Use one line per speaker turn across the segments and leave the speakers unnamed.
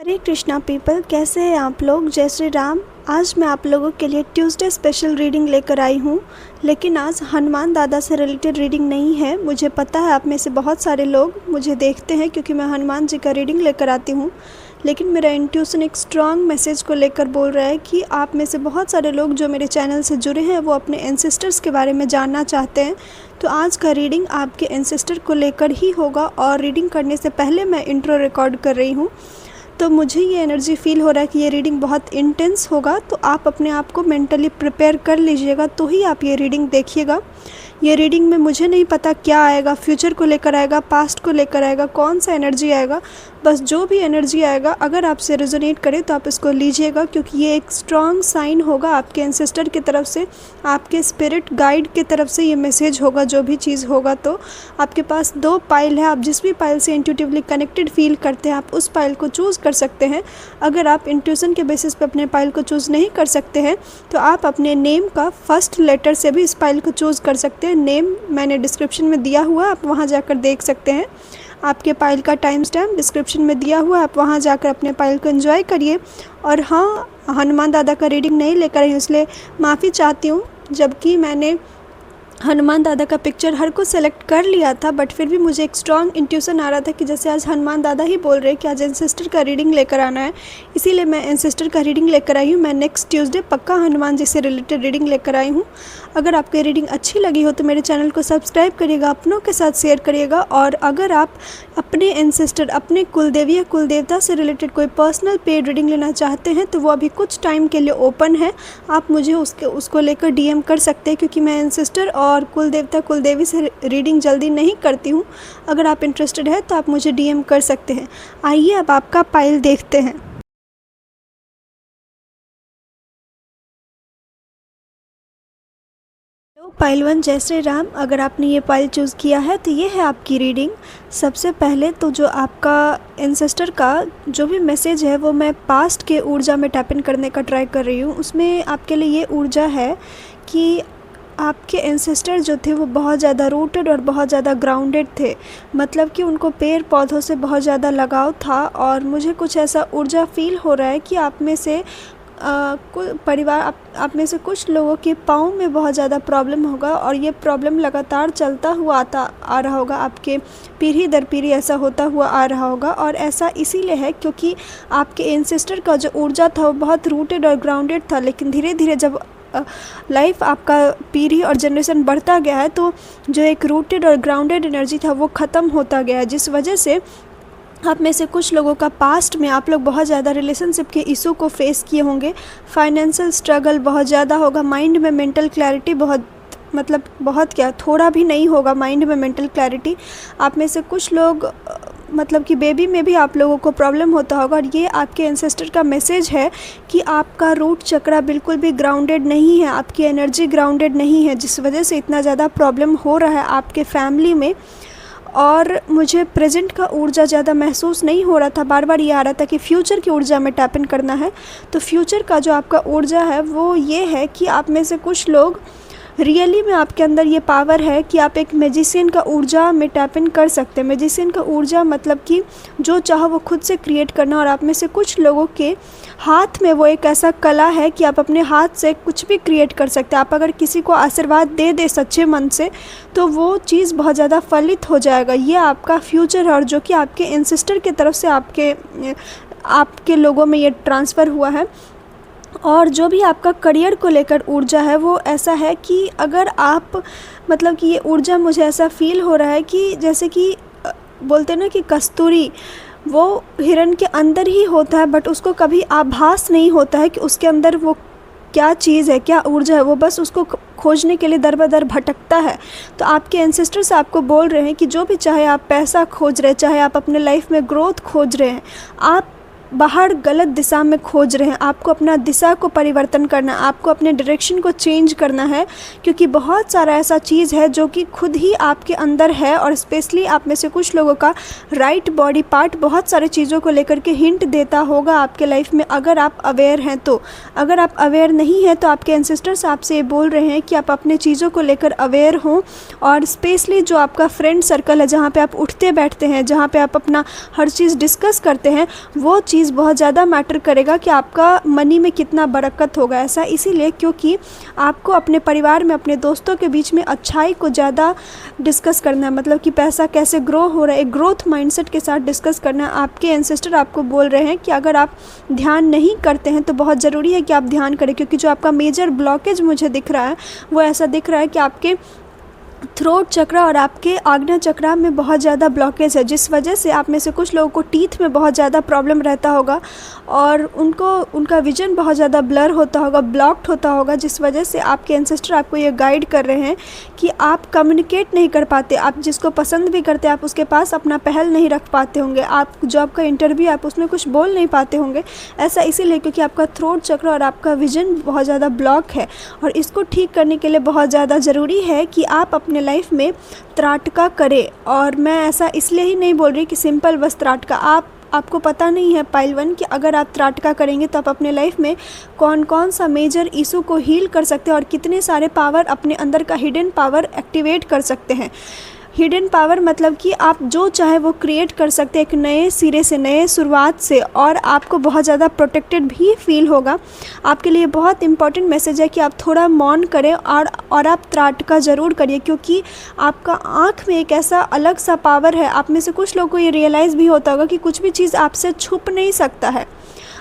हरे Krishna people, कैसे हैं आप लोग। जय श्री राम। आज मैं आप लोगों के लिए ट्यूसडे स्पेशल रीडिंग लेकर आई हूँ, लेकिन आज हनुमान दादा से रिलेटेड रीडिंग नहीं है। मुझे पता है आप में से बहुत सारे लोग मुझे देखते हैं क्योंकि मैं हनुमान जी का रीडिंग लेकर आती हूँ, लेकिन मेरा इंट्यूशन एक स्ट्रॉन्ग मैसेज को लेकर बोल रहा है कि आप में से बहुत सारे लोग जो मेरे चैनल से जुड़े हैं वो अपने एंसेस्टर्स के बारे में जानना चाहते हैं। तो आज का रीडिंग आपके एंसेस्टर को लेकर ही होगा, और रीडिंग करने से पहले मैं इंट्रो रिकॉर्ड कर रही हूँ, तो मुझे ये एनर्जी फील हो रहा है कि ये रीडिंग बहुत इंटेंस होगा। तो आप अपने आप को मेंटली प्रिपेयर कर लीजिएगा, तो ही आप ये रीडिंग देखिएगा। ये रीडिंग में मुझे नहीं पता क्या आएगा, फ्यूचर को लेकर आएगा, पास्ट को लेकर आएगा, कौन सा एनर्जी आएगा। बस जो भी एनर्जी आएगा अगर आपसे रेजोनेट करे तो आप इसको लीजिएगा, क्योंकि ये एक स्ट्रॉन्ग साइन होगा आपके एंसेस्टर की तरफ से, आपके स्पिरिट गाइड की तरफ से ये मैसेज होगा जो भी चीज़ होगा। तो आपके पास 2 पाइल है, आप जिस भी पाइल से इंट्यूटिवली कनेक्टेड फील करते हैं आप उस पाइल को चूज़ कर सकते हैं। अगर आप इंट्यूशन के बेसिस पे अपने पाइल को चूज़ नहीं कर सकते हैं तो आप अपने नेम का फर्स्ट लेटर से भी इस पाइल को चूज़ कर सकते हैं। नेम मैंने डिस्क्रिप्शन में दिया हुआ है, आप वहाँ जाकर देख सकते हैं। आपके पाइल का टाइम स्टैम्प डिस्क्रिप्शन में दिया हुआ है, आप वहाँ जाकर अपने पाइल को एंजॉय करिए। और हाँ, हनुमान दादा का रीडिंग नहीं लेकर आई, इसलिए माफ़ी चाहती हूँ। जबकि मैंने हनुमान दादा का पिक्चर हर को सेलेक्ट कर लिया था, बट फिर भी मुझे एक स्ट्रॉन्ग इंट्यूशन आ रहा था कि जैसे आज हनुमान दादा ही बोल रहे हैं कि आज एंसेस्टर का रीडिंग लेकर आना है, इसीलिए मैं एंसेस्टर का रीडिंग लेकर आई हूँ। मैं नेक्स्ट ट्यूसडे पक्का हनुमान जी से रिलेटेड रीडिंग लेकर आई हूँ। अगर आपको रीडिंग अच्छी लगी हो तो मेरे चैनल को सब्सक्राइब करिएगा, अपनों के साथ शेयर करिएगा। और अगर आप अपने एंसेस्टर, अपने कुलदेवी या कुलदेवता से रिलेटेड कोई पर्सनल पेड रीडिंग लेना चाहते हैं तो वो अभी कुछ टाइम के लिए ओपन है। आप मुझे उसको लेकर डीएम कर सकते हैं, क्योंकि मैं एंसेस्टर और कुलदेवता कुलदेवी से रीडिंग जल्दी नहीं करती हूँ। अगर आप इंटरेस्टेड है तो आप मुझे डीएम कर सकते हैं। आइए अब आपका पाइल देखते हैं। पाइल 1, जय श्री राम। अगर आपने ये पाइल चूज़ किया है तो ये है आपकी रीडिंग। सबसे पहले तो जो आपका एंसेस्टर का जो भी मैसेज है वो मैं पास्ट के ऊर्जा में टैप इन करने का ट्राई कर रही हूँ। उसमें आपके लिए ये ऊर्जा है कि आपके एंसेस्टर जो थे वो बहुत ज़्यादा रूटेड और बहुत ज़्यादा ग्राउंडेड थे, मतलब कि उनको पेड़ पौधों से बहुत ज़्यादा लगाव था। और मुझे कुछ ऐसा ऊर्जा फील हो रहा है कि आप में से परिवार आप में से कुछ लोगों के पाँव में बहुत ज़्यादा प्रॉब्लम होगा, और ये प्रॉब्लम लगातार चलता हुआ आ रहा होगा, आपके पीढ़ी दर पीढ़ी ऐसा होता हुआ आ रहा होगा। और ऐसा इसीलिए है क्योंकि आपके एंसेस्टर का जो ऊर्जा था वो बहुत रूटेड और ग्राउंडेड था, लेकिन धीरे धीरे जब लाइफ आपका पीढ़ी और जनरेशन बढ़ता गया है तो जो एक रूटेड और ग्राउंडेड एनर्जी था वो ख़त्म होता गया है, जिस वजह से आप में से कुछ लोगों का पास्ट में आप लोग बहुत ज़्यादा रिलेशनशिप के इशू को फेस किए होंगे। फाइनेंशियल स्ट्रगल बहुत ज़्यादा होगा, माइंड में मेंटल क्लैरिटी बहुत क्या थोड़ा भी नहीं होगा माइंड में मेंटल क्लैरिटी। आप में से कुछ लोग मतलब कि बेबी में भी आप लोगों को प्रॉब्लम होता होगा। और ये आपके एंसेस्टर का मैसेज है कि आपका रूट चक्रा बिल्कुल भी ग्राउंडेड नहीं है, आपकी एनर्जी ग्राउंडेड नहीं है, जिस वजह से इतना ज़्यादा प्रॉब्लम हो रहा है आपके फैमिली में। और मुझे प्रेजेंट का ऊर्जा ज़्यादा महसूस नहीं हो रहा था, बार बार ये आ रहा था कि फ्यूचर की ऊर्जा में टैप इन करना है। तो फ्यूचर का जो आपका ऊर्जा है वो ये है कि आप में से कुछ लोग रियली में आपके अंदर ये पावर है कि आप एक मैजिशियन का ऊर्जा में टैप इन कर सकते हैं। मैजिशियन का ऊर्जा मतलब कि जो चाहो वो खुद से क्रिएट करना। और आप में से कुछ लोगों के हाथ में वो एक ऐसा कला है कि आप अपने हाथ से कुछ भी क्रिएट कर सकते हैं। आप अगर किसी को आशीर्वाद दे सच्चे मन से तो वो चीज़ बहुत ज़्यादा फलित हो जाएगा। ये आपका फ्यूचर है, और जो कि आपके एंसेस्टर की तरफ से आपके लोगों में ये ट्रांसफ़र हुआ है। और जो भी आपका करियर को लेकर ऊर्जा है वो ऐसा है कि अगर आप मतलब कि ये ऊर्जा मुझे ऐसा फील हो रहा है कि जैसे कि बोलते हैं ना कि कस्तूरी वो हिरण के अंदर ही होता है, बट उसको कभी आभास नहीं होता है कि उसके अंदर वो क्या चीज़ है, क्या ऊर्जा है। वो बस उसको खोजने के लिए दर बदर भटकता है। तो आपके एंसेस्टर्स आपको बोल रहे हैं कि जो भी, चाहे आप पैसा खोज रहे हैं, चाहे आप अपने लाइफ में ग्रोथ खोज रहे हैं, आप बाहर गलत दिशा में खोज रहे हैं, आपको अपना दिशा को परिवर्तन करना है, आपको अपने डायरेक्शन को चेंज करना है। क्योंकि बहुत सारा ऐसा चीज़ है जो कि खुद ही आपके अंदर है। और स्पेशली आप में से कुछ लोगों का राइट बॉडी पार्ट बहुत सारे चीज़ों को लेकर के हिंट देता होगा आपके लाइफ में, अगर आप अवेयर हैं तो। अगर आप अवेयर नहीं हैं तो आपके एंसेस्टर्स आपसे ये बोल रहे हैं कि आप अपने चीज़ों को लेकर अवेयर हों। और स्पेशली जो आपका फ्रेंड सर्कल है, जहाँ पर आप उठते बैठते हैं, जहाँ पर आप अपना हर चीज़ डिस्कस करते हैं, वो चीज़ चीज़ बहुत ज़्यादा मैटर करेगा कि आपका मनी में कितना बरकत होगा। ऐसा इसीलिए क्योंकि आपको अपने परिवार में, अपने दोस्तों के बीच में अच्छाई को ज़्यादा डिस्कस करना है, मतलब कि पैसा कैसे ग्रो हो रहा है, एक ग्रोथ माइंडसेट के साथ डिस्कस करना है। आपके एंसेस्टर आपको बोल रहे हैं कि अगर आप ध्यान नहीं करते हैं तो बहुत ज़रूरी है कि आप ध्यान करें, क्योंकि जो आपका मेजर ब्लॉकेज मुझे दिख रहा है वो ऐसा दिख रहा है कि आपके थ्रोट चक्रा और आपके आग्नेय चक्रा में बहुत ज़्यादा ब्लॉकेज है, जिस वजह से आप में से कुछ लोगों को टीथ में बहुत ज़्यादा प्रॉब्लम रहता होगा और उनका विजन बहुत ज़्यादा ब्लर होता होगा, ब्लॉक्ड होता होगा, जिस वजह से आपके एंसेस्टर आपको ये गाइड कर रहे हैं कि आप कम्युनिकेट नहीं कर पाते, आप जिसको पसंद भी करते आप उसके पास अपना पहल नहीं रख पाते होंगे, आप जो आपका इंटरव्यू आप उसमें कुछ बोल नहीं पाते होंगे। ऐसा इसीलिए क्योंकि आपका थ्रोट चक्र और आपका विजन बहुत ज़्यादा ब्लॉक है, और इसको ठीक करने के लिए बहुत ज़्यादा ज़रूरी है कि आप अपने लाइफ में त्राटका करें। और मैं ऐसा इसलिए ही नहीं बोल रही कि सिंपल बस त्राटका, आपको पता नहीं है पाइल 1 कि अगर आप त्राटका करेंगे तो आप अपने लाइफ में कौन कौन सा मेजर इशू को हील कर सकते हैं और कितने सारे पावर अपने अंदर का हिडन पावर एक्टिवेट कर सकते हैं। हिडन पावर मतलब कि आप जो चाहे वो क्रिएट कर सकते हैं एक नए सिरे से, नए शुरुआत से, और आपको बहुत ज़्यादा प्रोटेक्टेड भी फील होगा। आपके लिए बहुत इंपॉर्टेंट मैसेज है कि आप थोड़ा मौन करें और आप त्राटका ज़रूर करिए, क्योंकि आपका आँख में एक ऐसा अलग सा पावर है। आप में से कुछ लोगों को ये रियलाइज़ भी होता होगा कि कुछ भी चीज़ आपसे छुप नहीं सकता है।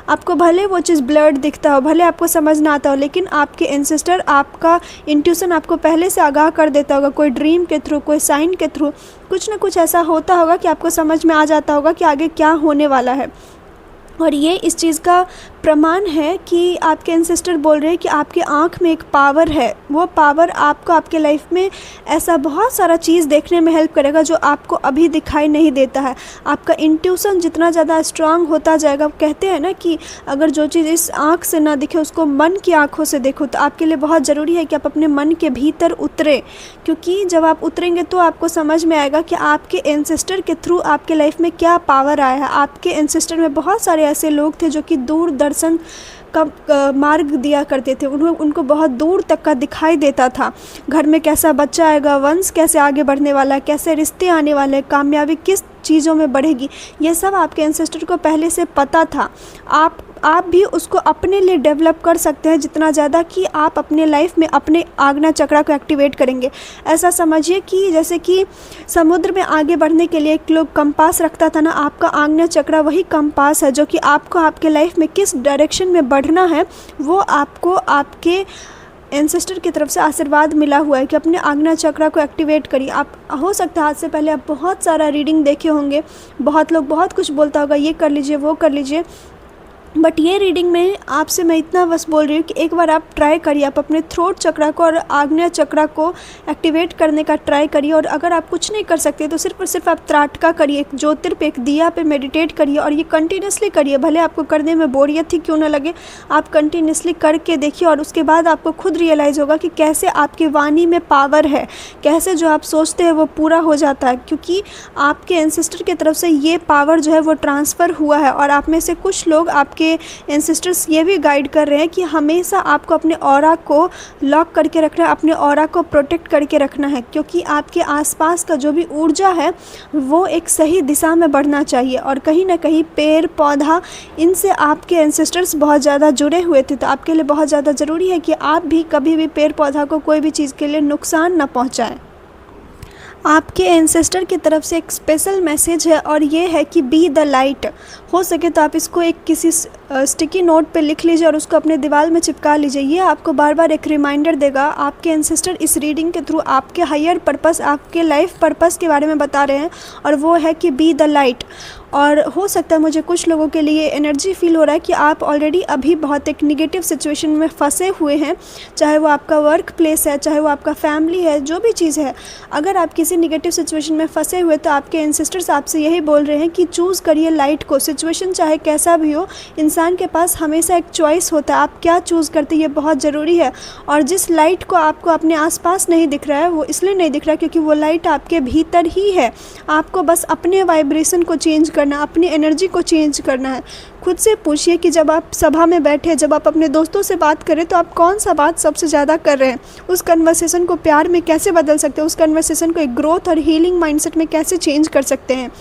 आपको भले वो चीज़ ब्लर्ड दिखता हो, भले आपको समझ ना आता हो, लेकिन आपके एंसेस्टर, आपका इंट्यूशन आपको पहले से आगाह कर देता होगा, कोई ड्रीम के थ्रू, कोई साइन के थ्रू, कुछ ना कुछ ऐसा होता होगा कि आपको समझ में आ जाता होगा कि आगे क्या होने वाला है। और ये इस चीज़ का प्रमाण है कि आपके एंसेस्टर बोल रहे हैं कि आपके आँख में एक पावर है, वो पावर आपको आपके लाइफ में ऐसा बहुत सारा चीज़ देखने में हेल्प करेगा जो आपको अभी दिखाई नहीं देता है। आपका इंट्यूशन जितना ज़्यादा स्ट्रांग होता जाएगा, कहते हैं ना कि अगर जो चीज़ इस आँख से ना दिखे उसको मन की आँखों से देखो, तो आपके लिए बहुत ज़रूरी है कि आप अपने मन के भीतर उतरें, क्योंकि जब आप उतरेंगे तो आपको समझ में आएगा कि आपके एंसेस्टर के थ्रू आपके लाइफ में क्या पावर आया है। आपके एंसेस्टर में बहुत सारे ऐसे लोग थे जो कि दूरदर्शन का मार्ग दिया करते थे, उनको बहुत दूर तक का दिखाई देता था। घर में कैसा बच्चा आएगा, वंश कैसे आगे बढ़ने वाला है, कैसे रिश्ते आने वाले हैं, कामयाबी किस चीज़ों में बढ़ेगी, ये सब आपके एंसेस्टर को पहले से पता था। आप भी उसको अपने लिए डेवलप कर सकते हैं जितना ज़्यादा कि आप अपने लाइफ में अपने आग्नेय चक्र को एक्टिवेट करेंगे। ऐसा समझिए कि जैसे कि समुद्र में आगे बढ़ने के लिए एक लोग कंपास रखता था ना, आपका आग्नेय चक्र वही कंपास है जो कि आपको आपके लाइफ में किस डायरेक्शन में बढ़ना है वो आपको आपके एंसेस्टर की तरफ से आशीर्वाद मिला हुआ है कि अपने आग्नेय चक्र को एक्टिवेट करिए। आप हो सकता है आज से पहले आप बहुत सारा रीडिंग देखे होंगे, बहुत लोग बहुत कुछ बोलता होगा, ये कर लीजिए वो कर लीजिए, बट ये रीडिंग में आपसे मैं इतना बस बोल रही हूँ कि एक बार आप ट्राई करिए, आप अपने थ्रोट चक्र को और आग्नेय चक्र को एक्टिवेट करने का ट्राई करिए। और अगर आप कुछ नहीं कर सकते तो सिर्फ और सिर्फ आप त्राटका करिए, एक ज्योतिर पे, एक दिया पे मेडिटेट करिए, और ये कंटिन्यूसली करिए, भले आपको करने में बोरियत ही क्यों ना लगे, आप कंटिन्यूसली करके देखिए। और उसके बाद आपको खुद रियलाइज़ होगा कि कैसे आपकी वाणी में पावर है, कैसे जो आप सोचते हैं वो पूरा हो जाता है, क्योंकि आपके एंसेस्टर की तरफ से ये पावर जो है वो ट्रांसफ़र हुआ है। और आप में से कुछ लोग, आपके एंसेस्टर्स ये भी गाइड कर रहे हैं कि हमेशा आपको अपने ऑरा को लॉक करके रखना है, अपने ऑरा को प्रोटेक्ट करके रखना है, क्योंकि आपके आसपास का जो भी ऊर्जा है वो एक सही दिशा में बढ़ना चाहिए। और कहीं ना कहीं पेड़ पौधा, इनसे आपके एंसेस्टर्स बहुत ज़्यादा जुड़े हुए थे, तो आपके लिए बहुत ज़्यादा ज़रूरी है कि आप भी कभी भी पेड़ पौधा को कोई भी चीज़ के लिए नुकसान ना पहुँचाएँ। आपके एंसेस्टर की तरफ से एक स्पेशल मैसेज है और ये है कि बी द लाइट। हो सके तो आप इसको एक किसी स्टिकी नोट पे लिख लीजिए और उसको अपने दीवार में चिपका लीजिए। ये आपको बार बार एक रिमाइंडर देगा। आपके एंसेस्टर इस रीडिंग के थ्रू आपके हायर पर्पस, आपके लाइफ पर्पस के बारे में बता रहे हैं, और वो है कि बी द लाइट। और हो सकता है मुझे कुछ लोगों के लिए एनर्जी फील हो रहा है कि आप ऑलरेडी अभी बहुत एक निगेटिव सिचुएशन में फंसे हुए हैं, चाहे वो आपका वर्क प्लेस है, चाहे वो आपका फैमिली है, जो भी चीज़ है। अगर आप किसी निगेटिव सिचुएशन में फंसे हुए तो आपके एंसेस्टर्स आपसे यही बोल रहे हैं कि चूज़ करिए लाइट को। सिचुएशन चाहे कैसा भी हो, इंसान के पास हमेशा एक चॉइस होता है, आप क्या चूज़ करते हैं ये बहुत ज़रूरी है। और जिस लाइट को आपको अपने आसपास नहीं दिख रहा है वो इसलिए नहीं दिख रहा है क्योंकि वो लाइट आपके भीतर ही है। आपको बस अपने वाइब्रेशन को चेंज करना, अपनी एनर्जी को चेंज करना है। खुद से पूछिए कि जब आप सभा में बैठे, जब आप अपने दोस्तों से बात करें तो आप कौन सा बात सबसे ज़्यादा कर रहे हैं। उस कन्वर्सेशन को प्यार में कैसे बदल सकते हैं, उस कन्वर्सेशन को एक ग्रोथ और हीलिंग माइंडसेट में कैसे चेंज कर सकते हैं।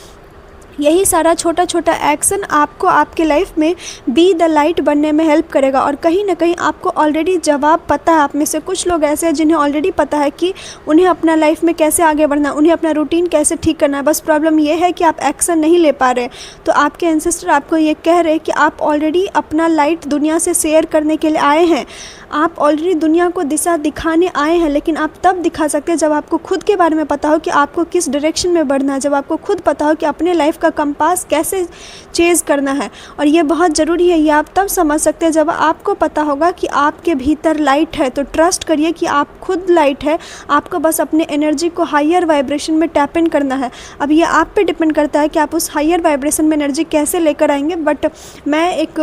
यही सारा छोटा छोटा एक्शन आपको आपके लाइफ में बी द लाइट बनने में हेल्प करेगा। और कहीं ना कहीं आपको ऑलरेडी जवाब पता है। आप में से कुछ लोग ऐसे हैं जिन्हें ऑलरेडी पता है कि उन्हें अपना लाइफ में कैसे आगे बढ़ना है, उन्हें अपना रूटीन कैसे ठीक करना है। बस प्रॉब्लम ये है कि आप एक्शन नहीं ले पा रहे। तो आपके एंसेस्टर आपको ये कह रहे हैं कि आप ऑलरेडी अपना लाइट दुनिया से शेयर करने के लिए आए हैं। आप ऑलरेडी दुनिया को दिशा दिखाने आए हैं, लेकिन आप तब दिखा सकते हैं जब आपको खुद के बारे में पता हो कि आपको किस डायरेक्शन में बढ़ना है, जब आपको खुद पता हो कि अपने लाइफ का कंपास कैसे चेज़ करना है। और ये बहुत ज़रूरी है। ये आप तब समझ सकते हैं जब आपको पता होगा कि आपके भीतर लाइट है। तो ट्रस्ट करिए कि आप खुद लाइट है। आपको बस अपने एनर्जी को हायर वाइब्रेशन में टैप इन करना है। अब ये आप पे डिपेंड करता है कि आप उस हायर वाइब्रेशन में एनर्जी कैसे लेकर आएंगे। बट मैं एक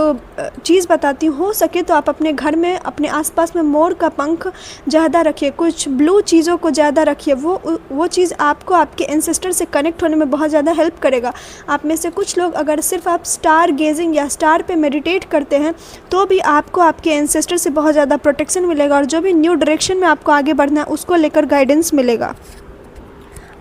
चीज़ बताती हूँ, हो सके तो आप अपने घर में अपने आसपास में मोर का पंख ज़्यादा रखिए, कुछ ब्लू चीज़ों को ज़्यादा रखिए। वो चीज़ आपको आपके एंसेस्टर से कनेक्ट होने में बहुत ज़्यादा हेल्प करेगा। आप में से कुछ लोग अगर सिर्फ आप स्टार गेजिंग या स्टार पे मेडिटेट करते हैं तो भी आपको आपके एंसेस्टर से बहुत ज़्यादा प्रोटेक्शन मिलेगा और जो भी न्यू डायरेक्शन में आपको आगे बढ़ना है उसको लेकर गाइडेंस मिलेगा।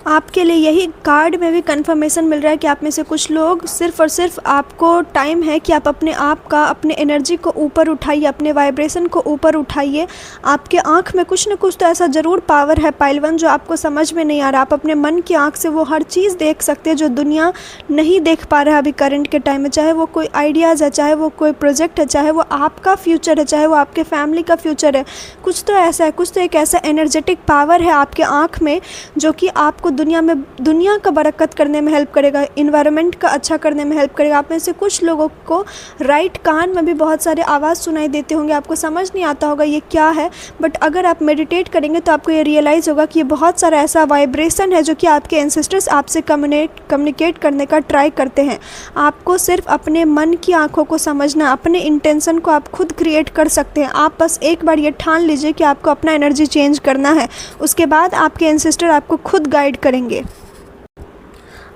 आपके लिए यही कार्ड में भी कंफर्मेशन मिल रहा है कि आप में से कुछ लोग सिर्फ़ और सिर्फ आपको टाइम है कि आप अपने आप का, अपने एनर्जी को ऊपर उठाइए, अपने वाइब्रेशन को ऊपर उठाइए। आपके आँख में कुछ न कुछ तो ऐसा ज़रूर पावर है पाइल 1 जो आपको समझ में नहीं आ रहा। आप अपने मन की आँख से वो हर चीज़ देख सकते हैं जो दुनिया नहीं देख पा रहा है अभी करंट के टाइम में। चाहे वो कोई आइडियाज़ है, चाहे वो कोई प्रोजेक्ट है, चाहे वो आपका फ्यूचर है, चाहे वो आपके फैमिली का फ्यूचर है। कुछ तो ऐसा है, कुछ तो एक ऐसा एनर्जेटिक पावर है आपके आँख में जो कि आपको दुनिया का बरकत करने में हेल्प करेगा, इन्वायरमेंट का अच्छा करने में हेल्प करेगा। आप में से कुछ लोगों को राइट कान में भी बहुत सारे आवाज़ सुनाई देते होंगे, आपको समझ नहीं आता होगा ये क्या है। बट अगर आप मेडिटेट करेंगे तो आपको ये रियलाइज़ होगा कि ये बहुत सारा ऐसा वाइब्रेशन है जो कि आपके एंसेस्टर्स आपसे कम्युनिकेट करने का ट्राई करते हैं। आपको सिर्फ अपने मन की आंखों को समझना, अपने इंटेंशन को आप खुद क्रिएट कर सकते हैं। आप बस एक बार ये ठान लीजिए कि आपको अपना एनर्जी चेंज करना है, उसके बाद आपके एंसेस्टर आपको खुद गाइड करेंगे।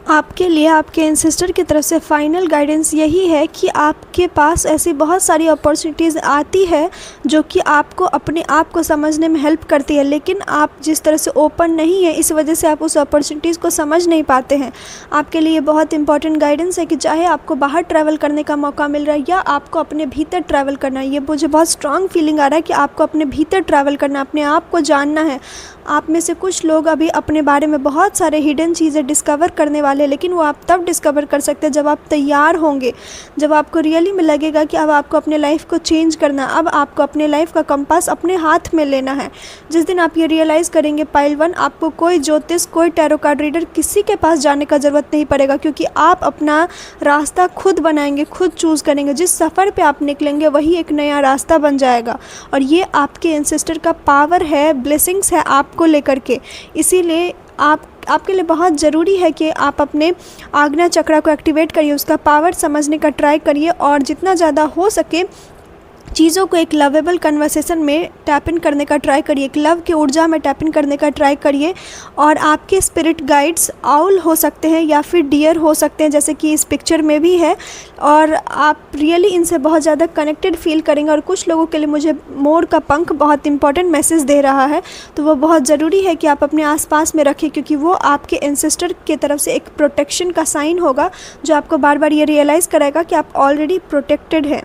आपके लिए आपके एंसेस्टर की तरफ से फाइनल गाइडेंस यही है कि आपके पास ऐसी बहुत सारी अपॉर्चुनिटीज़ आती है जो कि आपको अपने आप को समझने में हेल्प करती है, लेकिन आप जिस तरह से ओपन नहीं है इस वजह से आप उस अपॉर्चुनिटीज़ को समझ नहीं पाते हैं। आपके लिए बहुत इंपॉर्टेंट गाइडेंस है कि चाहे आपको बाहर ट्रैवल करने का मौका मिल रहा है या आपको अपने भीतर ट्रैवल करना है, ये मुझे बहुत स्ट्रॉन्ग फीलिंग आ रहा है कि आपको अपने भीतर ट्रैवल करना, अपने आप को जानना है। आप में से कुछ लोग अभी अपने बारे में बहुत सारे हिडन चीज़ें डिस्कवर करने वाले, लेकिन वो आप तब डिस्कवर कर सकते हैं जब आप तैयार होंगे, जब आपको रियली में लगेगा कि अब आपको अपने लाइफ को चेंज करना, अब आपको अपने लाइफ का कंपास अपने हाथ में लेना है। जिस दिन आप ये रियलाइज़ करेंगे पाइल 1, आपको कोई ज्योतिष, कोई टैरो कार्ड रीडर, किसी के पास जाने का ज़रूरत नहीं पड़ेगा, क्योंकि आप अपना रास्ता खुद बनाएंगे, खुद चूज़ करेंगे। जिस सफ़र पर आप निकलेंगे वही एक नया रास्ता बन जाएगा। और ये आपके एंसेस्टर का पावर है, ब्लेसिंग्स है आपको लेकर के। इसीलिए आपके लिए बहुत ज़रूरी है कि आप अपने आज्ञा चक्र को एक्टिवेट करिए, उसका पावर समझने का ट्राई करिए और जितना ज़्यादा हो सके चीज़ों को एक लवेबल कन्वर्सेशन में टैप इन करने का ट्राई करिए, एक लव की ऊर्जा में टैप इन करने का ट्राई करिए। और आपके स्पिरिट गाइड्स आउल हो सकते हैं या फिर डियर हो सकते हैं, जैसे कि इस पिक्चर में भी है, और आप रियली इनसे बहुत ज़्यादा कनेक्टेड फील करेंगे। और कुछ लोगों के लिए मुझे मोर का पंख बहुत इंपॉर्टेंट मैसेज दे रहा है, तो वो बहुत ज़रूरी है कि आप अपने आसपास में रखें, क्योंकि वो आपके एंसेस्टर की तरफ से एक प्रोटेक्शन का साइन होगा जो आपको बार बार ये रियलाइज़ कराएगा कि आप ऑलरेडी प्रोटेक्टेड हैं।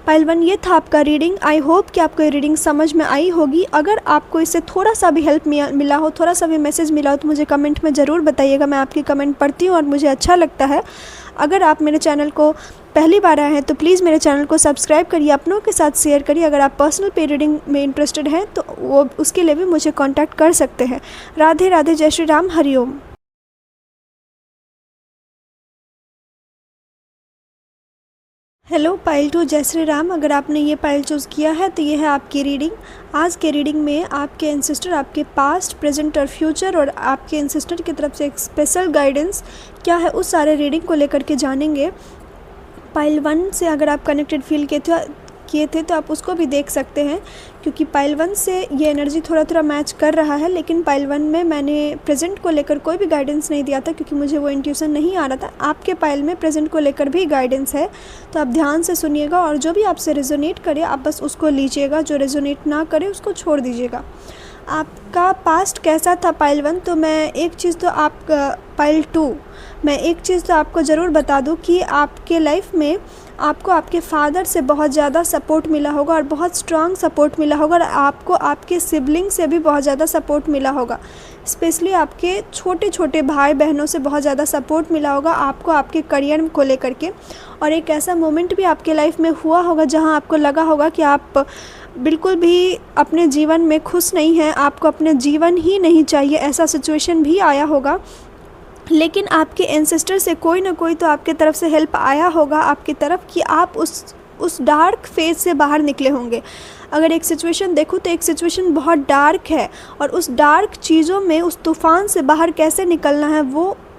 पाइल 1, ये था आपका रीडिंग। आई होप कि आपको ये रीडिंग समझ में आई होगी। अगर आपको इससे थोड़ा सा भी हेल्प मिला हो, थोड़ा सा भी मैसेज मिला हो, तो मुझे कमेंट में ज़रूर बताइएगा। मैं आपकी कमेंट पढ़ती हूँ और मुझे अच्छा लगता है। अगर आप मेरे चैनल को पहली बार आए हैं तो प्लीज़ मेरे चैनल को सब्सक्राइब करिए, अपनों के साथ शेयर करिए। अगर आप पर्सनल पे रीडिंग में इंटरेस्टेड हैं तो वो उसके लिए भी मुझे कॉन्टैक्ट कर सकते हैं। राधे राधे, जय श्री राम, हरिओम। हेलो पाइल 2, जय श्री राम। अगर आपने ये पाइल चूज़ किया है तो ये है आपकी रीडिंग। आज के रीडिंग में आपके एंसेस्टर आपके पास्ट, प्रेजेंट और फ्यूचर और आपके एंसेस्टर की तरफ से एक स्पेशल गाइडेंस क्या है उस सारे रीडिंग को लेकर के जानेंगे। पाइल 1 से अगर आप कनेक्टेड फील किए थे तो आप उसको भी देख सकते हैं, क्योंकि पाइल 1 से ये एनर्जी थोड़ा थोड़ा मैच कर रहा है। लेकिन पाइल 1 में मैंने प्रेजेंट को लेकर कोई भी गाइडेंस नहीं दिया था, क्योंकि मुझे वो इंट्यूशन नहीं आ रहा था। आपके पाइल में प्रेजेंट को लेकर भी गाइडेंस है, तो आप ध्यान से सुनिएगा और जो भी आपसे रेजोनेट करे आप बस उसको लीजिएगा, जो रेजोनेट ना करे उसको छोड़ दीजिएगा। आपका पास्ट कैसा था पाइल 1, तो मैं एक चीज़ तो पाइल 2, मैं एक चीज़ तो आपको ज़रूर बता दूं कि आपके लाइफ में आपको आपके फादर से बहुत ज़्यादा सपोर्ट मिला होगा और बहुत स्ट्रांग सपोर्ट मिला होगा, और आपको आपके सिबलिंग से भी बहुत ज़्यादा सपोर्ट मिला होगा। स्पेशली आपके छोटे छोटे भाई बहनों से बहुत ज़्यादा सपोर्ट मिला होगा आपको आपके करियर को लेकर के। और एक ऐसा मोमेंट भी आपके लाइफ में हुआ होगा जहां आपको लगा होगा कि आप बिल्कुल भी अपने जीवन में खुश नहीं हैं, आपको अपने जीवन ही नहीं चाहिए, ऐसा सिचुएशन भी आया होगा। लेकिन आपके एंसेस्टर से कोई ना कोई तो आपके तरफ से हेल्प आया होगा आपकी तरफ कि आप उस डार्क फेज से बाहर निकले होंगे। अगर एक सिचुएशन देखूँ तो एक सिचुएशन बहुत डार्क है, और उस डार्क चीज़ों में उस तूफ़ान से बाहर कैसे निकलना है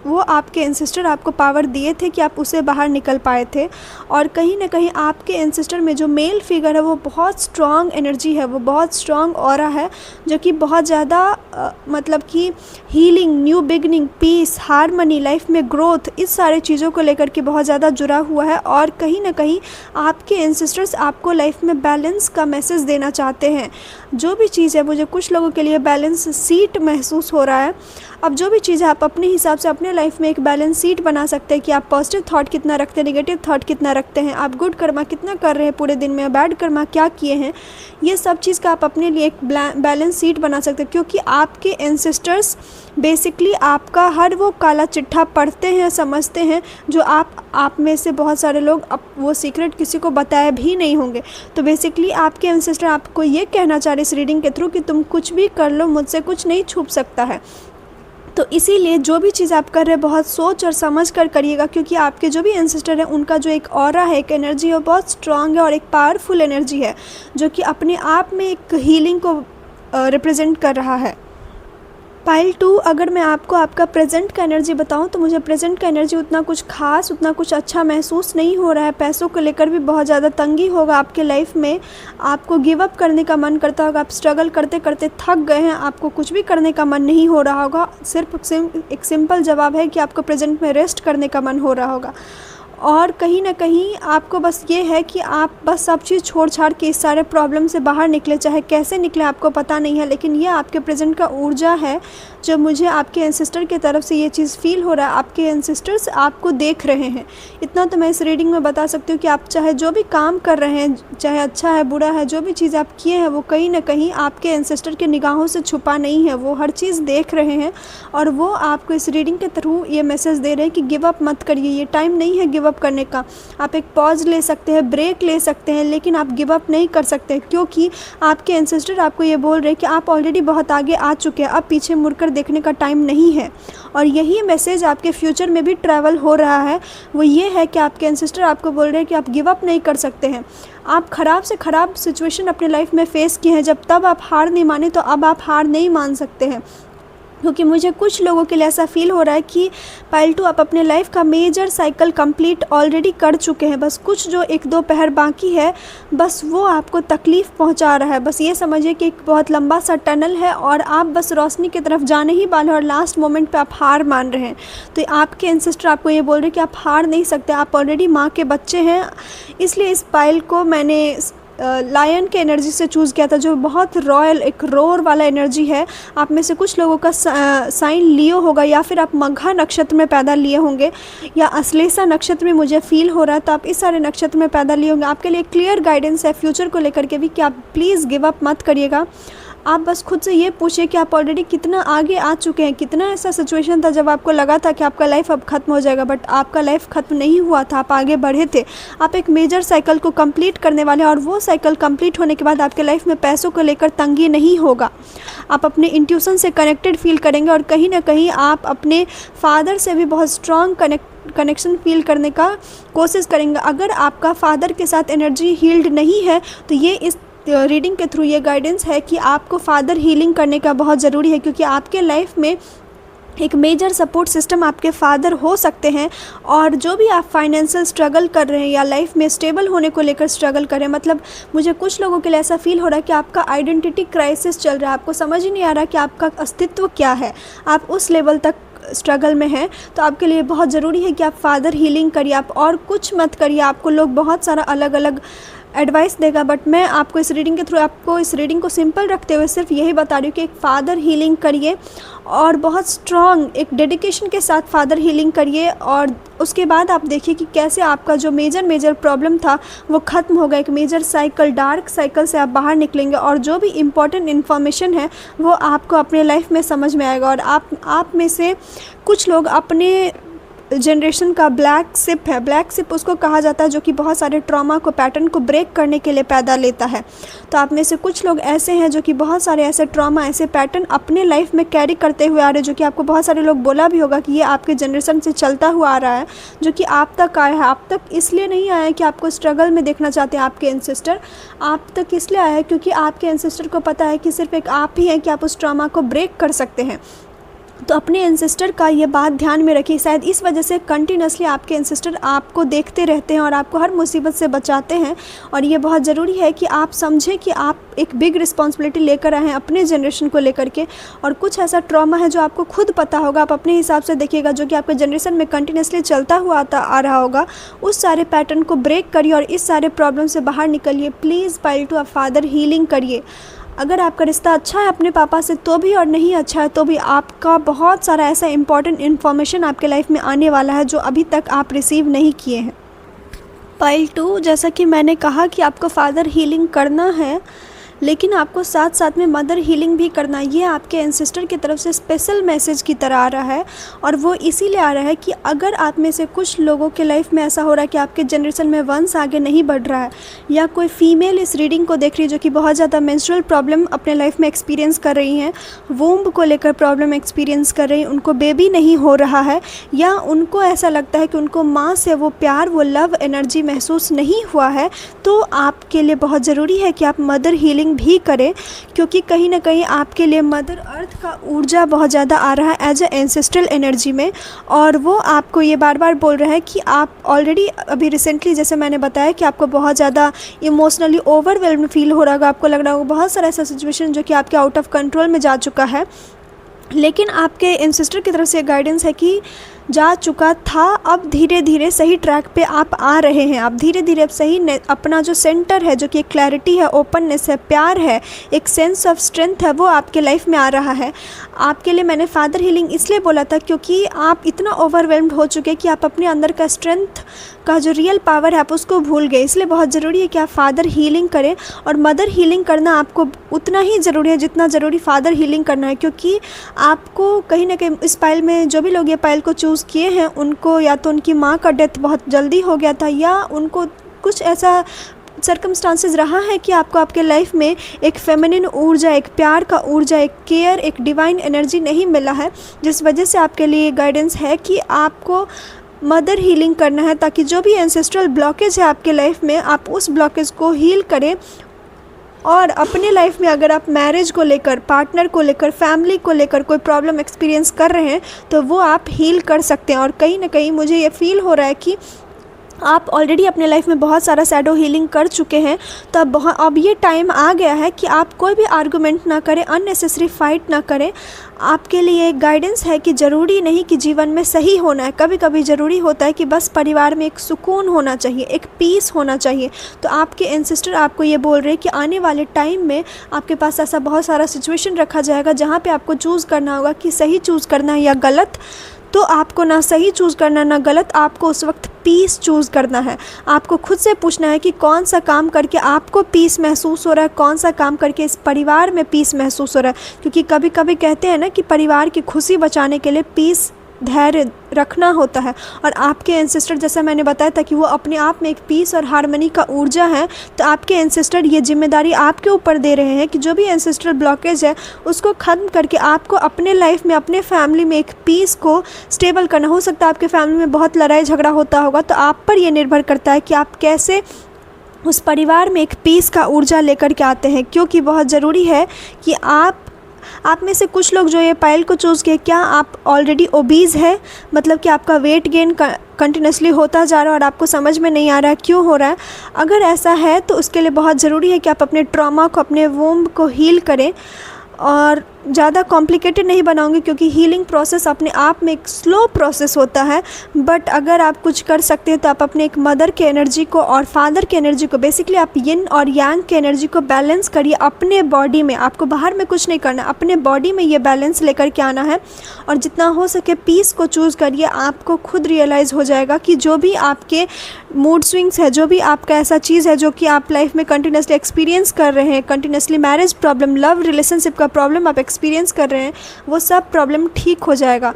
वो आपके एंसेस्टर आपको पावर दिए थे कि आप उसे बाहर निकल पाए थे। और कहीं ना कहीं आपके एंसेस्टर में जो मेल फिगर है वो बहुत स्ट्रॉन्ग एनर्जी है, वो बहुत स्ट्रॉन्ग ऑरा है, जो कि बहुत ज़्यादा मतलब कि healing, new beginning, peace, harmony, life में ग्रोथ, इस सारे चीज़ों को लेकर के बहुत ज़्यादा जुड़ा हुआ है। और कहीं ना कहीं आपके एंसेस्टर्स आपको लाइफ में बैलेंस का मैसेज देना चाहते हैं। जो भी चीज़ है, मुझे कुछ लोगों के लिए बैलेंस सीट महसूस हो रहा है। अब जो भी चीज़ है आप अपने हिसाब से अपने लाइफ में एक बैलेंस सीट बना सकते हैं कि आप पॉजिटिव थॉट कितना रखते हैं, नेगेटिव थॉट कितना रखते हैं, आप गुड कर्मा कितना कर रहे हैं पूरे दिन में, बैड कर्मा क्या किए हैं। ये सब चीज़ का आप अपने लिए एक बैलेंस सीट बना सकते हैं, क्योंकि आपके एंसेस्टर्स बेसिकली आपका हर वो काला चिट्ठा पढ़ते हैं, समझते हैं, जो आप में से बहुत सारे लोग अब वो सीक्रेट किसी को बताए भी नहीं होंगे। तो बेसिकली आपके एंसेस्टर आपको ये कहना चाह रहे इस रीडिंग के थ्रू कि तुम कुछ भी कर लो, मुझसे कुछ नहीं छुप सकता है। तो इसीलिए जो भी चीज़ आप कर रहे हैं बहुत सोच और समझ कर करिएगा, क्योंकि आपके जो भी एंसेस्टर हैं उनका जो एक ऑरा है, एक एनर्जी है, वो बहुत स्ट्रांग है और एक पावरफुल एनर्जी है, जो कि अपने आप में एक हीलिंग को रिप्रेजेंट कर रहा है। पाइल 2, अगर मैं आपको आपका प्रेजेंट का एनर्जी बताऊं तो मुझे प्रेजेंट का एनर्जी उतना कुछ खास, उतना कुछ अच्छा महसूस नहीं हो रहा है। पैसों को लेकर भी बहुत ज़्यादा तंगी होगा आपके लाइफ में, आपको गिव अप करने का मन करता होगा, आप स्ट्रगल करते करते थक गए हैं, आपको कुछ भी करने का मन नहीं हो रहा होगा। सिर्फ एक सिंपल जवाब है कि आपको प्रेजेंट में रेस्ट करने का मन हो रहा होगा। और कहीं ना कहीं आपको बस ये है कि आप बस सब चीज़ छोड़ छाड़ के इस सारे प्रॉब्लम से बाहर निकले, चाहे कैसे निकले आपको पता नहीं है, लेकिन ये आपके प्रेजेंट का ऊर्जा है जो मुझे आपके एंसेस्टर की तरफ से ये चीज़ फील हो रहा है। आपके एंसेस्टर्स आपको देख रहे हैं, इतना तो मैं इस रीडिंग में बता सकती हूँ कि आप चाहे जो भी काम कर रहे हैं, चाहे अच्छा है बुरा है, जो भी चीज़ आप किए हैं वो कहीं ना कहीं आपके एंसेस्टर के निगाहों से छुपा नहीं है, वो हर चीज़ देख रहे हैं। और वो आपको इस रीडिंग के थ्रू ये मैसेज दे रहे हैं कि गिव अप मत करिए, ये टाइम नहीं है गिव अप करने का। आप एक पॉज ले सकते हैं, ब्रेक ले सकते हैं, लेकिन आप गिव अप नहीं कर सकते, क्योंकि आपके एंसेस्टर आपको ये बोल रहे हैं कि आप ऑलरेडी बहुत आगे आ चुके हैं, अब पीछे मुड़कर देखने का टाइम नहीं है। और यही मैसेज आपके फ्यूचर में भी ट्रैवल हो रहा है, वो ये है कि आपके एंसेस्टर आपको बोल रहे हैं कि आप गिव अप नहीं कर सकते हैं। आप ख़राब से ख़राब सिचुएशन अपने लाइफ में फेस किए हैं, जब तब आप हार नहीं माने तो अब आप हार नहीं मान सकते हैं। क्योंकि मुझे कुछ लोगों के लिए ऐसा फील हो रहा है कि पाइल 2 आप अपने लाइफ का मेजर साइकिल कंप्लीट ऑलरेडी कर चुके हैं, बस कुछ जो 1-2 पहर बाकी है, बस वो आपको तकलीफ़ पहुंचा रहा है। बस ये समझिए कि एक बहुत लंबा सा टनल है और आप बस रोशनी की तरफ जाने ही वाले, और लास्ट मोमेंट पे आप हार मान रहे हैं। तो आपके एंसेस्टर आपको ये बोल रहे हैं कि आप हार नहीं सकते, आप ऑलरेडी माँ के बच्चे हैं। इसलिए इस पाइल को मैंने लायन के एनर्जी से चूज़ किया था, जो बहुत रॉयल, एक रोर वाला एनर्जी है। आप में से कुछ लोगों का साइन लियो होगा, या फिर आप मघा नक्षत्र में पैदा लिए होंगे, या अश्लेषा नक्षत्र में मुझे फील हो रहा है, तो आप इस सारे नक्षत्र में पैदा लिए होंगे। आपके लिए क्लियर गाइडेंस है फ्यूचर को लेकर के भी कि आप प्लीज़ गिव अप मत करिएगा। आप बस खुद से ये पूछिए कि आप ऑलरेडी कितना आगे आ चुके हैं। कितना ऐसा सिचुएशन था जब आपको लगा था कि आपका लाइफ अब ख़त्म हो जाएगा, बट आपका लाइफ ख़त्म नहीं हुआ था, आप आगे बढ़े थे। आप एक मेजर साइकिल को कंप्लीट करने वाले हैं, और वो साइकिल कंप्लीट होने के बाद आपके लाइफ में पैसों को लेकर तंगी नहीं होगा। आप अपने इंट्यूशन से कनेक्टेड फील करेंगे, और कहीं ना कहीं आप अपने फादर से भी बहुत स्ट्रॉन्ग कनेक्शन फील करने का कोशिश करेंगे। अगर आपका फादर के साथ एनर्जी हील्ड नहीं है, तो ये इस रीडिंग के थ्रू ये गाइडेंस है कि आपको फादर हीलिंग करने का बहुत ज़रूरी है, क्योंकि आपके लाइफ में एक मेजर सपोर्ट सिस्टम आपके फादर हो सकते हैं। और जो भी आप फाइनेंशियल स्ट्रगल कर रहे हैं या लाइफ में स्टेबल होने को लेकर स्ट्रगल कर रहे हैं, मतलब मुझे कुछ लोगों के लिए ऐसा फील हो रहा है कि आपका आइडेंटिटी क्राइसिस चल रहा है, आपको समझ ही नहीं आ रहा कि आपका अस्तित्व क्या है, आप उस लेवल तक स्ट्रगल में हैं। तो आपके लिए बहुत ज़रूरी है कि आप फादर हीलिंग करिए, आप और कुछ मत करिए। आपको लोग बहुत सारा अलग अलग एडवाइस देगा, बट मैं आपको इस रीडिंग के थ्रू आपको इस रीडिंग को सिंपल रखते हुए सिर्फ यही बता रही हूँ कि एक फ़ादर हीलिंग करिए और बहुत स्ट्रॉन्ग एक डेडिकेशन के साथ फ़ादर हीलिंग करिए, और उसके बाद आप देखिए कि कैसे आपका जो मेजर प्रॉब्लम था वो ख़त्म होगा। एक मेजर साइकिल, डार्क साइकिल से आप बाहर निकलेंगे और जो भी इम्पॉर्टेंट इन्फॉर्मेशन है वो आपको अपने लाइफ में समझ में आएगा। और आप में से कुछ लोग अपने जनरेशन का ब्लैक शिप है, ब्लैक शिप उसको कहा जाता है जो कि बहुत सारे ट्रॉमा को, पैटर्न को ब्रेक करने के लिए पैदा लेता है। तो आप में से कुछ लोग ऐसे हैं जो कि बहुत सारे ऐसे ट्रॉमा, ऐसे पैटर्न अपने लाइफ में कैरी करते हुए आ रहे हैं, जो कि आपको बहुत सारे लोग बोला भी होगा कि ये आपके जनरेशन से चलता हुआ आ रहा है, जो कि आप तक आया है। आप तक इसलिए नहीं आया है कि आपको स्ट्रगल में देखना चाहते हैं आपके एंसेस्टर, आप तक इसलिए आया है क्योंकि आपके एंसेस्टर को पता है कि सिर्फ एक आप ही हैं कि आप उस ट्रॉमा को ब्रेक कर सकते हैं। तो अपने एंसेस्टर का ये बात ध्यान में रखिए। शायद इस वजह से कंटिन्यूसली आपके एंसेस्टर आपको देखते रहते हैं और आपको हर मुसीबत से बचाते हैं। और ये बहुत ज़रूरी है कि आप समझें कि आप एक बिग रिस्पॉन्सिबिलिटी लेकर आए हैं अपने जनरेशन को लेकर के, और कुछ ऐसा ट्रॉमा है जो आपको खुद पता होगा, आप अपने हिसाब से देखिएगा, जो कि आपके जनरेशन में कंटिन्यूसली चलता हुआ आ रहा होगा। उस सारे पैटर्न को ब्रेक करिए और इस सारे प्रॉब्लम से बाहर निकलिए। Please pile to a father healing करिए। अगर आपका रिश्ता अच्छा है अपने पापा से तो भी, और नहीं अच्छा है तो भी, आपका बहुत सारा ऐसा इंपॉर्टेंट इन्फॉर्मेशन आपके लाइफ में आने वाला है जो अभी तक आप रिसीव नहीं किए हैं। पाइल 2, जैसा कि मैंने कहा कि आपको फादर हीलिंग करना है, लेकिन आपको साथ साथ में मदर हीलिंग भी करना है। ये आपके एंसेस्टर की तरफ से स्पेशल मैसेज की तरह आ रहा है, और वो इसीलिए आ रहा है कि अगर आप में से कुछ लोगों के लाइफ में ऐसा हो रहा है कि आपके जनरेशन में वंश आगे नहीं बढ़ रहा है, या कोई फीमेल इस रीडिंग को देख रही है जो कि बहुत ज़्यादा मेंस्ट्रुअल प्रॉब्लम अपने लाइफ में एक्सपीरियंस कर रही हैं, वूम्ब को लेकर प्रॉब्लम एक्सपीरियंस कर रही हैं, उनको बेबी नहीं हो रहा है, या उनको ऐसा लगता है कि उनको माँ से वो प्यार, वो लव एनर्जी महसूस नहीं हुआ है, तो आपके लिए बहुत ज़रूरी है कि आप मदर हीलिंग भी करें, क्योंकि कहीं ना कहीं आपके लिए मदर अर्थ का ऊर्जा बहुत ज़्यादा आ रहा है एज ए एंसेस्ट्रल एनर्जी में, और वो आपको ये बार बार बोल रहा है कि आप ऑलरेडी अभी रिसेंटली, जैसे मैंने बताया, कि आपको बहुत ज़्यादा इमोशनली ओवरवेल्म्ड फील हो रहा होगा, आपको लग रहा होगा बहुत सारा ऐसा सिचुएशन जो कि आपके आउट ऑफ कंट्रोल में जा चुका है, लेकिन आपके एंसेस्टर की तरफ से गाइडेंस है कि जा चुका था, अब धीरे धीरे सही ट्रैक पे आप आ रहे हैं। आप धीरे धीरे अब सही अपना जो सेंटर है, जो कि एक क्लैरिटी है, ओपननेस है, प्यार है, एक सेंस ऑफ स्ट्रेंथ है, वो आपके लाइफ में आ रहा है। आपके लिए मैंने फादर हीलिंग इसलिए बोला था क्योंकि आप इतना ओवरवेल्म्ड हो चुके कि आप अपने अंदर का स्ट्रेंथ का जो रियल पावर है आप उसको भूल गए। इसलिए बहुत ज़रूरी है कि आप फादर हीलिंग करें, और मदर हीलिंग करना आपको उतना ही ज़रूरी है जितना ज़रूरी फादर हीलिंग करना है, क्योंकि आपको कहीं ना कहीं इस पाइल में जो भी लोग ये पाइल को चूज़ किए हैं, उनको या तो उनकी माँ का डेथ बहुत जल्दी हो गया था, या उनको कुछ ऐसा सर्कमस्टांसेस रहा है कि आपको आपके लाइफ में एक फेमिनिन ऊर्जा, एक प्यार का ऊर्जा, एक केयर, एक डिवाइन एनर्जी नहीं मिला है, जिस वजह से आपके लिए गाइडेंस है कि आपको मदर हीलिंग करना है, ताकि जो भी एंसेस्ट्रल ब्लॉकेज है आपके लाइफ में, आप उस ब्लॉकेज को हील करें। और अपने लाइफ में अगर आप मैरिज को लेकर, पार्टनर को लेकर, फैमिली को लेकर कोई प्रॉब्लम एक्सपीरियंस कर रहे हैं तो वो आप हील कर सकते हैं। और कहीं ना कहीं मुझे ये फील हो रहा है कि आप ऑलरेडी अपने लाइफ में बहुत सारा शैडो हीलिंग कर चुके हैं, तो अब ये टाइम आ गया है कि आप कोई भी आर्गुमेंट ना करें, अननेसेसरी फाइट ना करें। आपके लिए एक गाइडेंस है कि ज़रूरी नहीं कि जीवन में सही होना है, कभी कभी ज़रूरी होता है कि बस परिवार में एक सुकून होना चाहिए, एक पीस होना चाहिए। तो आपके एंसेस्टर आपको ये बोल रहे हैं कि आने वाले टाइम में आपके पास ऐसा बहुत सारा सिचुएशन रखा जाएगा जहाँ पे आपको चूज़ करना होगा कि सही चूज़ करना है या गलत। तो आपको ना सही चूज़ करना ना गलत, आपको उस वक्त पीस चूज़ करना है। आपको खुद से पूछना है कि कौन सा काम करके आपको पीस महसूस हो रहा है, कौन सा काम करके इस परिवार में पीस महसूस हो रहा है। क्योंकि कभी कभी कहते हैं ना कि परिवार की खुशी बचाने के लिए पीस, धैर्य रखना होता है। और आपके एंसेस्टर, जैसा मैंने बताया था कि वो अपने आप में एक पीस और हार्मनी का ऊर्जा है, तो आपके एंसेस्टर ये जिम्मेदारी आपके ऊपर दे रहे हैं कि जो भी एंसेस्ट्रल ब्लॉकेज है उसको ख़त्म करके आपको अपने लाइफ में, अपने फैमिली में एक पीस को स्टेबल करना। हो सकता है आपके फैमिली में बहुत लड़ाई झगड़ा होता होगा, तो आप पर यह निर्भर करता है कि आप कैसे उस परिवार में एक पीस का ऊर्जा लेकर के आते हैं। क्योंकि बहुत ज़रूरी है कि आप में से कुछ लोग जो ये पाइल को चूज़ किए, क्या आप ऑलरेडी ओबीज़ है, मतलब कि आपका वेट गेन कंटिन्यूसली होता जा रहा है और आपको समझ में नहीं आ रहा है क्यों हो रहा है। अगर ऐसा है तो उसके लिए बहुत ज़रूरी है कि आप अपने ट्रॉमा को, अपने वोम्ब को हील करें। और ज़्यादा कॉम्प्लिकेटेड नहीं बनाऊंगी क्योंकि हीलिंग प्रोसेस अपने आप में एक स्लो प्रोसेस होता है। बट अगर आप कुछ कर सकते हैं तो आप अपने एक मदर के एनर्जी को और फादर के एनर्जी को, बेसिकली आप यिन और यांग के एनर्जी को बैलेंस करिए अपने बॉडी में। आपको बाहर में कुछ नहीं करना, अपने बॉडी में ये बैलेंस लेकर के आना है और जितना हो सके पीस को चूज़ करिए। आपको खुद रियलाइज़ हो जाएगा कि जो भी आपके मूड स्विंग्स है, जो भी आपका ऐसा चीज़ है जो कि आप लाइफ में कंटिन्यूसली एक्सपीरियंस कर रहे हैं, continuously marriage problem, love relationship का प्रॉब्लम आप एक्सपीरियंस कर रहे हैं, वो सब प्रॉब्लम ठीक हो जाएगा।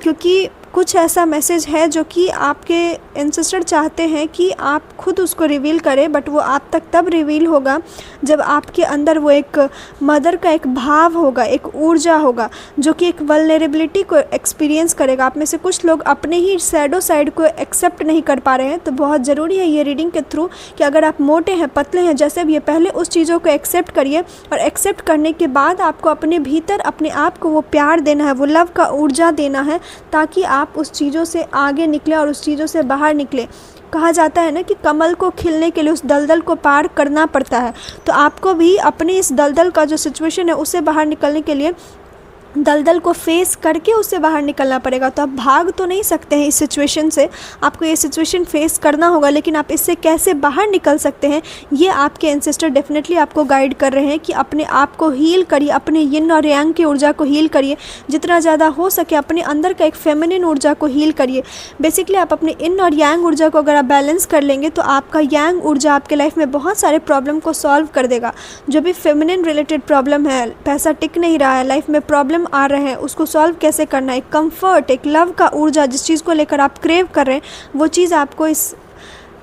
क्योंकि कुछ ऐसा मैसेज है जो कि आपके एंसेस्टर चाहते हैं कि आप खुद उसको रिवील करें, बट वो आप तक तब रिवील होगा जब आपके अंदर वो एक मदर का एक भाव होगा, एक ऊर्जा होगा जो कि एक वल्नरेबिलिटी को एक्सपीरियंस करेगा। आप में से कुछ लोग अपने ही शैडो साइड को एक्सेप्ट नहीं कर पा रहे हैं, तो बहुत ज़रूरी है ये रीडिंग के थ्रू कि अगर आप मोटे हैं, पतले हैं, जैसे भी, पहले उस चीज़ों को एक्सेप्ट करिए और एक्सेप्ट करने के बाद आपको अपने भीतर अपने आप को वो प्यार देना है, वो लव का ऊर्जा देना है, ताकि आप उस चीज़ों से आगे निकले और उस चीज़ों से बाहर निकले। कहा जाता है ना कि कमल को खिलने के लिए उस दलदल को पार करना पड़ता है, तो आपको भी अपने इस दलदल का जो सिचुएशन है उससे बाहर निकलने के लिए दलदल को फेस करके उससे बाहर निकलना पड़ेगा। तो आप भाग तो नहीं सकते हैं इस सिचुएशन से, आपको ये सिचुएशन फेस करना होगा, लेकिन आप इससे कैसे बाहर निकल सकते हैं ये आपके एंसेस्टर डेफिनेटली आपको गाइड कर रहे हैं कि अपने आप को हील करिए, अपने यिन और यांग की ऊर्जा को हील करिए, जितना ज़्यादा हो सके अपने अंदर का एक फेमिनिन ऊर्जा को हील करिए। बेसिकली आप अपने इन और यांग ऊर्जा को अगर आप बैलेंस कर लेंगे तो आपका यांग ऊर्जा आपके लाइफ में बहुत सारे प्रॉब्लम को सॉल्व कर देगा। जो भी फेमिनिन रिलेटेड प्रॉब्लम है, पैसा टिक नहीं रहा है, लाइफ में प्रॉब्लम आ रहे हैं, उसको सॉल्व कैसे करना है, एक कंफर्ट, एक लव का ऊर्जा, जिस चीज़ को लेकर आप क्रेव कर रहे हैं, वो चीज़ आपको इस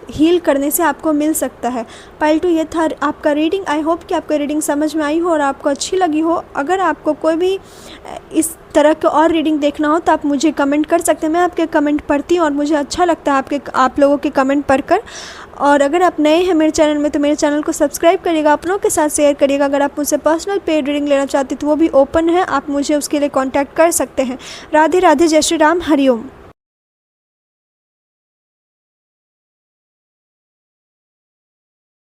हील करने से आपको मिल सकता है। पाइल 2 ये था आपका रीडिंग। आई होप कि आपको रीडिंग समझ में आई हो और आपको अच्छी लगी हो। अगर आपको कोई भी इस तरह के और रीडिंग देखना हो तो आप मुझे कमेंट कर सकते हैं, मैं आपके कमेंट पढ़ती हूँ और मुझे अच्छा लगता है आप लोगों के कमेंट पढ़कर। और अगर आप नए हैं मेरे चैनल में तो मेरे चैनल को सब्सक्राइब करिएगा, अपनों के साथ शेयर करिएगा। अगर आप मुझसे पर्सनल पेड रीडिंग लेना चाहते तो वो भी ओपन है, आप मुझे उसके लिए कांटेक्ट कर सकते हैं। राधे राधे, जय श्री राम, हरिओम।